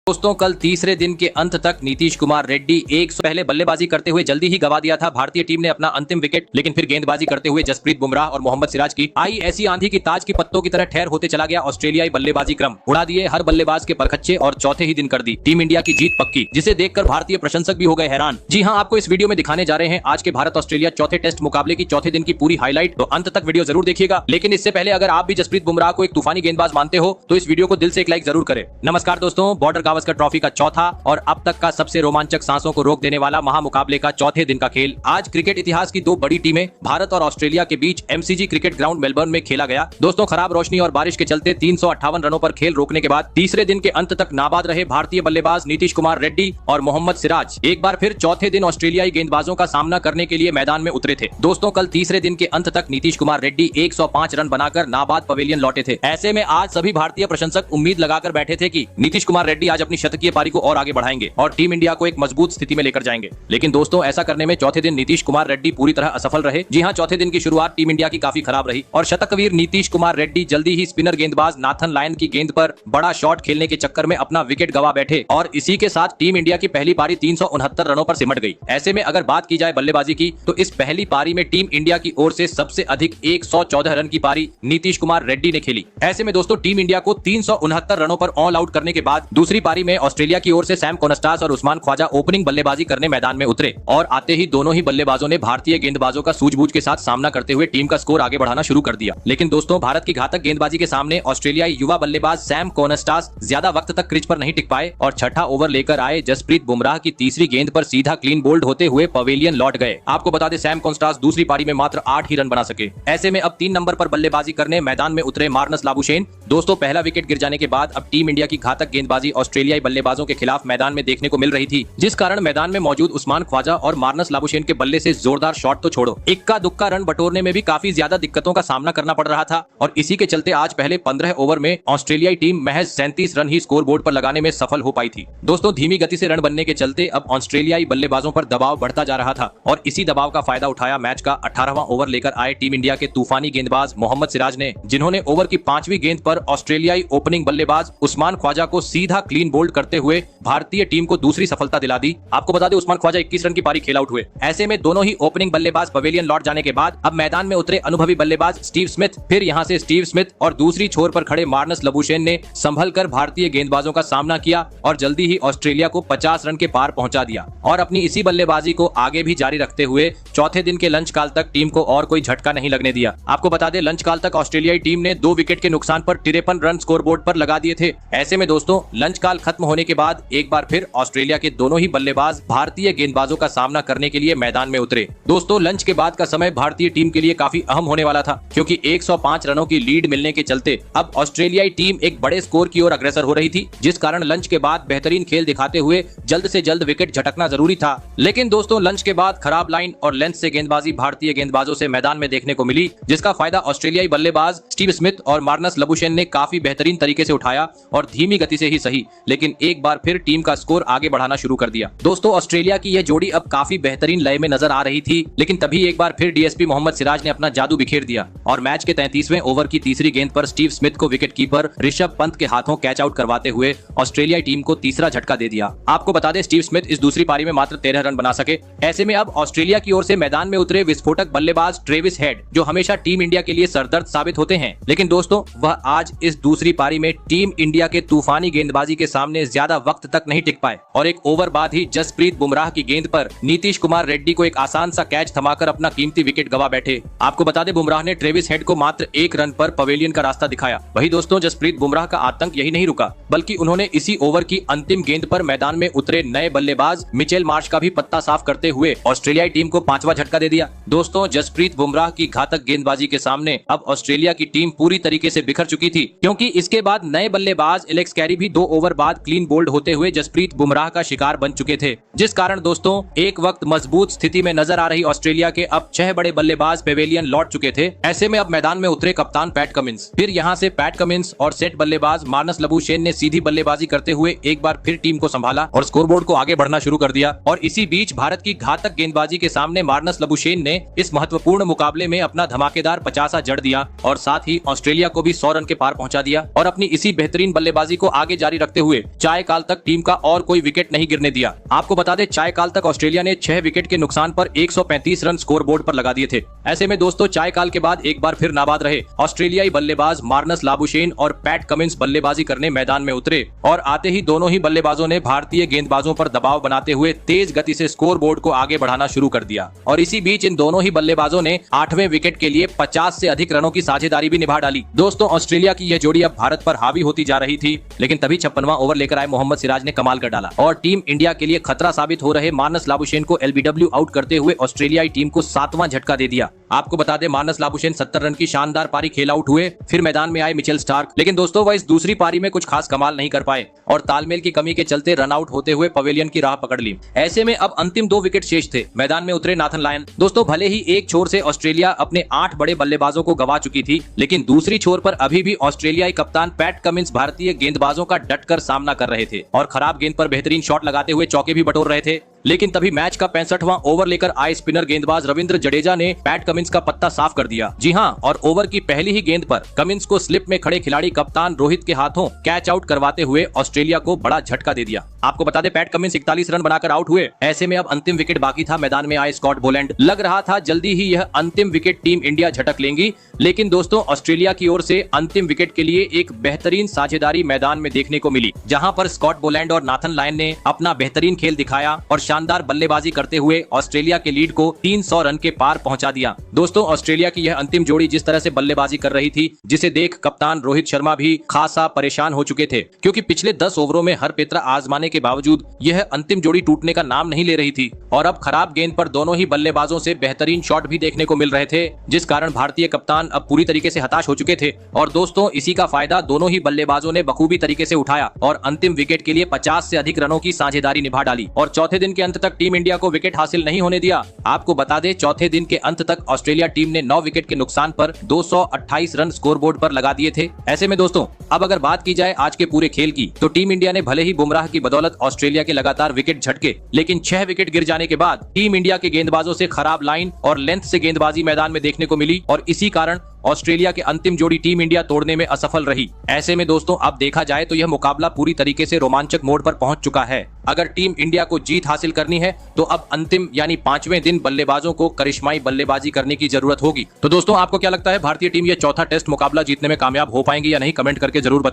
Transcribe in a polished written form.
दोस्तों कल तीसरे दिन के अंत तक नीतीश कुमार रेड्डी पहले बल्लेबाजी करते हुए जल्दी ही गवा दिया था भारतीय टीम ने अपना अंतिम विकेट, लेकिन फिर गेंदबाजी करते हुए जसप्रीत बुमराह और मोहम्मद सिराज की आई ऐसी आंधी की ताज की पत्तों की तरह ठहर होते चला गया ऑस्ट्रेलियाई बल्लेबाजी क्रम, उड़ा दिए हर बल्लेबाज के परखच्चे और चौथे ही दिन कर दी टीम इंडिया की जीत पक्की, जिसे देखकर भारतीय प्रशंसक भी हो गए हैरान। जी हाँ, आपको इस वीडियो में दिखाने जा रहे हैं आज के भारत ऑस्ट्रेलिया चौथे टेस्ट मुकाबले की चौथे दिन की पूरी हाईलाइट, तो अंत तक वीडियो जरूर देखिएगा। लेकिन इससे पहले अगर आप भी जसप्रीत बुमराह को एक तूफानी गेंदबाज मानते हो तो इस वीडियो को दिल से एक लाइक जरूर करें। नमस्कार दोस्तों, बॉर्डर गावस्कर ट्रॉफी का चौथा और अब तक का सबसे रोमांचक सांसों को रोक देने वाला महामुकाबले का चौथे दिन का खेल आज क्रिकेट इतिहास की दो बड़ी टीमें भारत और ऑस्ट्रेलिया के बीच एमसीजी क्रिकेट ग्राउंड मेलबर्न में खेला गया। दोस्तों खराब रोशनी और बारिश के चलते 358 रनों पर खेल रोकने के बाद तीसरे दिन के अंत तक नाबाद रहे भारतीय बल्लेबाज नीतीश कुमार रेड्डी और मोहम्मद सिराज एक बार फिर चौथे दिन ऑस्ट्रेलियाई गेंदबाजों का सामना करने के लिए मैदान में उतरे थे। दोस्तों कल तीसरे दिन के अंत तक नीतीश कुमार रेड्डी 105 रन बनाकर नाबाद पवेलियन लौटे थे। ऐसे में आज सभी भारतीय प्रशंसक उम्मीद लगाकर बैठे थे कि नीतीश कुमार रेड्डी आज अपनी शतकीय पारी को और आगे बढ़ाएंगे और टीम इंडिया को एक मजबूत स्थिति में लेकर जाएंगे। लेकिन दोस्तों ऐसा करने में चौथे दिन नीतीश कुमार रेड्डी पूरी तरह असफल रहे। जी हां, चौथे दिन की शुरुआत टीम इंडिया की काफी खराब रही और शतकवीर नीतीश कुमार रेड्डी जल्दी ही स्पिनर गेंदबाज नाथन लायन की गेंद पर बड़ा शॉट खेलने के चक्कर में अपना विकेट गवा बैठे और इसी के साथ टीम इंडिया की पहली पारी 369 रनों पर सिमट गई। ऐसे में अगर बात की जाए बल्लेबाजी की तो इस पहली पारी में टीम इंडिया की ओर से सबसे अधिक 114 रन की पारी नीतीश कुमार रेड्डी ने खेली। ऐसे में दोस्तों टीम इंडिया को 369 रनों पर ऑल आउट करने के बाद दूसरी पारी में ऑस्ट्रेलिया की ओर से सैम कोनस्टास और उस्मान ख्वाजा ओपनिंग बल्लेबाजी करने मैदान में उतरे और आते ही दोनों ही बल्लेबाजों ने भारतीय गेंदबाजों का सूझबूझ के साथ सामना करते हुए टीम का स्कोर आगे बढ़ाना शुरू कर दिया। लेकिन दोस्तों भारत की घातक गेंदबाजी के सामने ऑस्ट्रेलियाई युवा बल्लेबाज सैम कोनस्टास ज्यादा वक्त तक क्रीज पर नहीं टिक पाए और छठा ओवर लेकर आए जसप्रीत बुमराह की तीसरी गेंद पर सीधा क्लीन बोल्ड होते हुए पवेलियन लौट गए। आपको बता दें सैम कोनस्टास दूसरी पारी में मात्र 8 ही रन बना सके। ऐसे में अब 3 नंबर पर बल्लेबाजी करने मैदान में उतरे मार्नस लाबुशेन। दोस्तों पहला विकेट गिर जाने के बाद अब टीम इंडिया की घातक गेंदबाजी ऑस्ट्रेलियाई बल्लेबाजों के खिलाफ मैदान में देखने को मिल रही थी, जिस कारण मैदान में मौजूद उस्मान ख्वाजा और मार्नस लाबुशेन के बल्ले से जोरदार शॉट तो छोड़ो, इक्का दुक्का रन बटोरने में भी काफी ज्यादा दिक्कतों का सामना करना पड़ रहा था और इसी के चलते आज पहले 15 ओवर में ऑस्ट्रेलियाई टीम महज 37 रन ही स्कोर बोर्ड पर लगाने में सफल हो पाई थी। दोस्तों धीमी गति से रन बनने के चलते अब ऑस्ट्रेलियाई बल्लेबाजों पर दबाव बढ़ता जा रहा था और इसी दबाव का फायदा उठाया मैच का 18वां ओवर लेकर आए टीम इंडिया के तूफानी गेंदबाज मोहम्मद सिराज ने, जिन्होंने ओवर की 5वीं गेंद पर ऑस्ट्रेलियाई ओपनिंग बल्लेबाज उस्मान ख्वाजा को सीधा क्लीन बोल्ड करते हुए भारतीय टीम को दूसरी सफलता दिला दी। आपको बता दें उस्मान ख्वाजा 21 रन की पारी खेल आउट हुए। ऐसे में दोनों ही ओपनिंग बल्लेबाज पवेलियन लौट जाने के बाद अब मैदान में उतरे अनुभवी बल्लेबाज स्टीव स्मिथ, फिर यहां से स्टीव स्मिथ और दूसरी छोर पर खड़े मार्नस लाबुशेन ने संभल कर भारतीय गेंदबाजों का सामना किया और जल्दी ही ऑस्ट्रेलिया को 50 रन के पार पहुंचा दिया और अपनी इसी बल्लेबाजी को आगे भी जारी रखते हुए चौथे दिन के लंच काल तक टीम को और कोई झटका नहीं लगने दिया। आपको बता दें लंच काल तक ऑस्ट्रेलियाई टीम ने 2 विकेट के नुकसान पर 53 रन स्कोर बोर्ड पर लगा दिए थे। ऐसे में दोस्तों लंच काल खत्म होने के बाद एक बार फिर ऑस्ट्रेलिया के दोनों ही बल्लेबाज भारतीय गेंदबाजों का सामना करने के लिए मैदान में उतरे। दोस्तों लंच के बाद का समय भारतीय टीम के लिए काफी अहम होने वाला था, क्योंकि 105 रनों की लीड मिलने के चलते अब ऑस्ट्रेलियाई टीम एक बड़े स्कोर की ओर अग्रसर हो रही थी, जिस कारण लंच के बाद बेहतरीन खेल दिखाते हुए जल्द से जल्द विकेट झटकना जरूरी था। लेकिन दोस्तों लंच के बाद खराब लाइन और लेंथ से गेंदबाजी भारतीय गेंदबाजों से मैदान में देखने को मिली, जिसका फायदा ऑस्ट्रेलियाई बल्लेबाज स्टीव स्मिथ और मार्नस लाबुशेन ने काफी बेहतरीन तरीके से उठाया और धीमी गति से ही सही, लेकिन एक बार फिर टीम का स्कोर आगे बढ़ाना शुरू कर दिया। दोस्तों ऑस्ट्रेलिया की यह जोड़ी अब काफी बेहतरीन लय में नजर आ रही थी, लेकिन तभी एक बार फिर डीएसपी मोहम्मद सिराज ने अपना जादू बिखेर दिया और मैच के 33वें ओवर की तीसरी गेंद पर स्टीव स्मिथ को विकेट कीपर ऋषभ पंत के हाथों कैच आउट करवाते हुए ऑस्ट्रेलियाई टीम को तीसरा झटका दे दिया। आपको बता दें स्टीव स्मिथ इस दूसरी पारी में मात्र 13 रन बना सके। ऐसे में अब ऑस्ट्रेलिया की ओर से मैदान में उतरे विस्फोटक बल्लेबाज ट्रेविस हेड, जो हमेशा टीम इंडिया के लिए सरदर्द साबित होते हैं, लेकिन दोस्तों वह आज इस दूसरी पारी में टीम इंडिया के तूफानी गेंदबाजी के सामने ज्यादा वक्त तक नहीं टिक पाए और एक ओवर बाद ही जसप्रीत बुमराह की गेंद पर नीतीश कुमार रेड्डी को एक आसान सा कैच थमाकर अपना कीमती विकेट गवा बैठे। आपको बता दें बुमराह ने ट्रेविस हेड को मात्र 1 रन पर पवेलियन का रास्ता दिखाया। वही दोस्तों जसप्रीत बुमराह का आतंक यही नहीं रुका, बल्कि उन्होंने इसी ओवर की अंतिम गेंद पर मैदान में उतरे नए बल्लेबाज मिचेल मार्श का भी पत्ता साफ करते हुए ऑस्ट्रेलियाई टीम को 5वां झटका दे दिया। दोस्तों जसप्रीत बुमराह की घातक गेंदबाजी के सामने अब ऑस्ट्रेलिया की टीम पूरी तरीके से बिखर चुकी थी, क्योंकि इसके बाद नए बल्लेबाज एलेक्स कैरी भी 2 ओवर बाद क्लीन बोल्ड होते हुए जसप्रीत बुमराह का शिकार बन चुके थे, जिस कारण दोस्तों एक वक्त मजबूत स्थिति में नजर आ रही ऑस्ट्रेलिया के अब 6 बड़े बल्लेबाज पेवेलियन लौट चुके थे। ऐसे में अब मैदान में उतरे कप्तान पैट कमिंस, फिर यहां से पैट कमिंस और सेट बल्लेबाज मार्नस लाबुशेन ने सीधी बल्लेबाजी करते हुए एक बार फिर टीम को संभाला और स्कोरबोर्ड को आगे बढ़ना शुरू कर दिया। और इसी बीच भारत की घातक गेंदबाजी के सामने मार्नस लाबुशेन ने इस महत्वपूर्ण मुकाबले में अपना धमाकेदार 50 जड़ दिया और साथ ही ऑस्ट्रेलिया को भी 100 रन के पार पहुंचा दिया और अपनी इसी बेहतरीन बल्लेबाजी को आगे जारी रखते हुए हुए चाय काल तक टीम का और कोई विकेट नहीं गिरने दिया। आपको बता दें चाय काल तक ऑस्ट्रेलिया ने 6 विकेट के नुकसान पर 135 रन स्कोर बोर्ड पर लगा दिए थे। ऐसे में दोस्तों चाय काल के बाद एक बार फिर नाबाद रहे ऑस्ट्रेलियाई बल्लेबाज मार्नस लाबुशेन और पैट कमिंस बल्लेबाजी करने मैदान में उतरे और आते ही दोनों ही बल्लेबाजों ने भारतीय गेंदबाजों पर दबाव बनाते हुए तेज गति से स्कोर बोर्ड को आगे बढ़ाना शुरू कर दिया। और इसी बीच इन दोनों ही बल्लेबाजों ने 8वें विकेट के लिए 50 से अधिक रनों की साझेदारी भी निभा डाली। दोस्तों ऑस्ट्रेलिया की यह जोड़ी अब भारत पर हावी होती जा रही थी, लेकिन तभी 56वां ओवर लेकर आए मोहम्मद सिराज ने कमाल कर डाला और टीम इंडिया के लिए खतरा साबित हो रहे मार्नस लाबुशेन को एलबीडब्ल्यू आउट करते हुए ऑस्ट्रेलियाई टीम को 7वां झटका दे दिया। आपको बता दें मार्नस लाबुशेन 70 रन की शानदार पारी खेल आउट हुए, फिर मैदान में आए मिचेल स्टार्क, लेकिन दोस्तों वह इस दूसरी पारी में कुछ खास कमाल नहीं कर पाए और तालमेल की कमी के चलते रन आउट होते हुए पवेलियन की राह पकड़ ली। ऐसे में अब अंतिम 2 विकेट शेष थे। मैदान में उतरे नाथन लायन। दोस्तों भले ही एक छोर से ऑस्ट्रेलिया अपने 8 बड़े बल्लेबाजों को गवा चुकी थी, लेकिन दूसरी छोर पर अभी भी ऑस्ट्रेलियाई कप्तान पैट कमिंस भारतीय गेंदबाजों का डटकर सामना कर रहे थे और खराब गेंद पर बेहतरीन शॉट लगाते हुए चौके भी बटोर रहे थे। लेकिन तभी मैच का 65वां ओवर लेकर आए स्पिनर गेंदबाज रविंद्र जडेजा ने पैट कमिंस का पत्ता साफ कर दिया। जी हां, और ओवर की पहली ही गेंद पर कमिंस को स्लिप में खड़े खिलाड़ी कप्तान रोहित के हाथों कैच आउट करवाते हुए ऑस्ट्रेलिया को बड़ा झटका दे दिया। आपको बता दें पैट कमिंस 41 रन बनाकर आउट हुए। ऐसे में अब अंतिम विकेट बाकी था। मैदान में आए स्कॉट बोलैंड। लग रहा था जल्दी ही यह अंतिम विकेट टीम इंडिया झटक लेंगी, लेकिन दोस्तों ऑस्ट्रेलिया की ओर से अंतिम विकेट के लिए एक बेहतरीन साझेदारी मैदान में देखने को मिली, जहां पर स्कॉट बोलैंड और नाथन लायन ने अपना बेहतरीन खेल दिखाया और शानदार बल्लेबाजी करते हुए ऑस्ट्रेलिया के लीड को 300 रन के पार पहुंचा दिया। दोस्तों ऑस्ट्रेलिया की यह अंतिम जोड़ी जिस तरह से बल्लेबाजी कर रही थी, जिसे देख कप्तान रोहित शर्मा भी खासा परेशान हो चुके थे, क्योंकि पिछले 10 ओवरों में हर पेत्रा आजमाने के बावजूद यह अंतिम जोड़ी टूटने का नाम नहीं ले रही थी और अब खराब गेंद पर दोनों ही बल्लेबाजों से बेहतरीन शॉट भी देखने को मिल रहे थे, जिस कारण भारतीय कप्तान अब पूरी तरीके से हताश हो चुके थे। और दोस्तों इसी का फायदा दोनों ही बल्लेबाजों ने बखूबी तरीके से उठाया और अंतिम विकेट के लिए 50 से अधिक रनों की साझेदारी निभा डाली और चौथे दिन के अंत तक टीम इंडिया को विकेट हासिल नहीं होने दिया। आपको बता दें चौथे दिन के अंत तक ऑस्ट्रेलिया टीम ने 9 विकेट के नुकसान पर 228 रन स्कोरबोर्ड पर लगा दिए थे। ऐसे में दोस्तों अब अगर बात की जाए आज के पूरे खेल की, तो टीम इंडिया ने भले ही बुमराह की बदौलत ऑस्ट्रेलिया के लगातार विकेट झटके, लेकिन 6 विकेट गिर जाने के बाद टीम इंडिया के गेंदबाजों से खराब लाइन और लेंथ से गेंदबाजी मैदान में देखने को मिली और इसी कारण ऑस्ट्रेलिया के अंतिम जोड़ी टीम इंडिया तोड़ने में असफल रही। ऐसे में दोस्तों अब देखा जाए तो यह मुकाबला पूरी तरीके से रोमांचक मोड़ पर पहुंच चुका है। अगर टीम इंडिया को जीत हासिल करनी है तो अब अंतिम यानी 5वें दिन बल्लेबाजों को करिश्माई बल्लेबाजी करने की जरूरत होगी। तो दोस्तों आपको क्या लगता है, भारतीय टीम यह चौथा टेस्ट मुकाबला जीतने में कामयाब हो पाएंगी या नहीं? कमेंट करके जरूर बताइए।